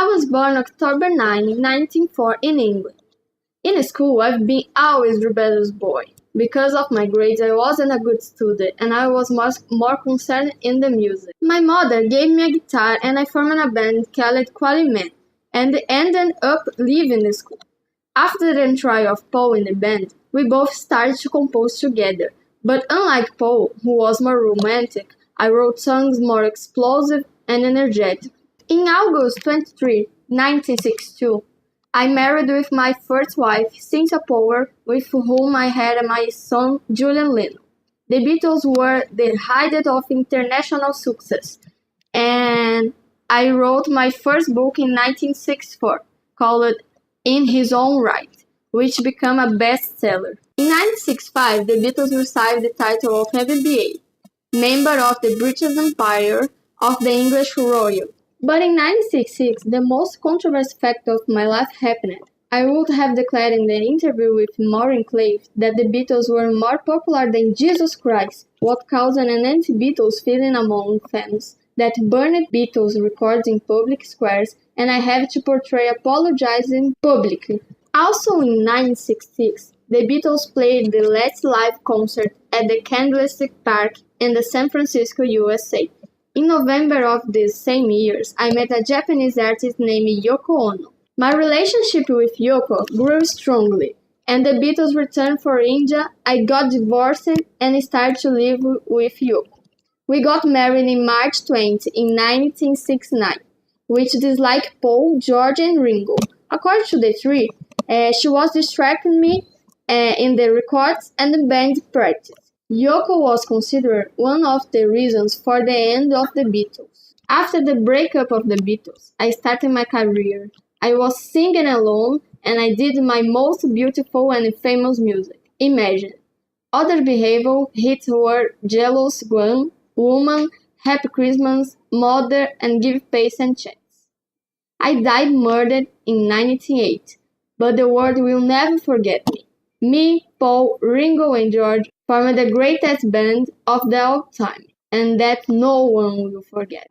I was born October 9, 1904 in England. In school, I've been always rebellious boy. Because of my grades, I wasn't a good student and I was more concerned in the music. My mother gave me a guitar and I formed a band called Quality Man and ended up leaving the school. After the entry of Paul in the band, we both started to compose together. But unlike Paul, who was more romantic, I wrote songs more explosive and energetic. In August 23, 1962, I married with my first wife, Cynthia Power, with whom I had my son, Julian Lennon. The Beatles were the height of international success, and I wrote my first book in 1964, called In His Own Right, which became a bestseller. In 1965, the Beatles received the title of FBA, member of the British Empire of the English Royal. But in 1966, the most controversial fact of my life happened. I would have declared in the interview with Maureen Clave that the Beatles were more popular than Jesus Christ, what caused an anti-Beatles feeling among fans that burned Beatles records in public squares, and I have to portray apologizing publicly. Also in 1966, the Beatles played the last live concert at the Candlestick Park in the San Francisco, USA. In November of these same years, I met a Japanese artist named Yoko Ono. My relationship with Yoko grew strongly, and the Beatles returned for India. I got divorced and started to live with Yoko. We got married in March 20 in 1969, which is like Paul, George, and Ringo. According to the three, she was distracting me in the records and the band practice. Yoko was considered one of the reasons for the end of the Beatles. After the breakup of the Beatles, I started my career. I was singing alone and I did my most beautiful and famous music. Imagine. Other behavioral hits were Jealous, Gwen, Woman, Happy Christmas, Mother, and Give Pace and Chance. I died murdered in 1980, but the world will never forget me. Me, Paul, Ringo, and George formed the greatest band of all time, and that no one will forget.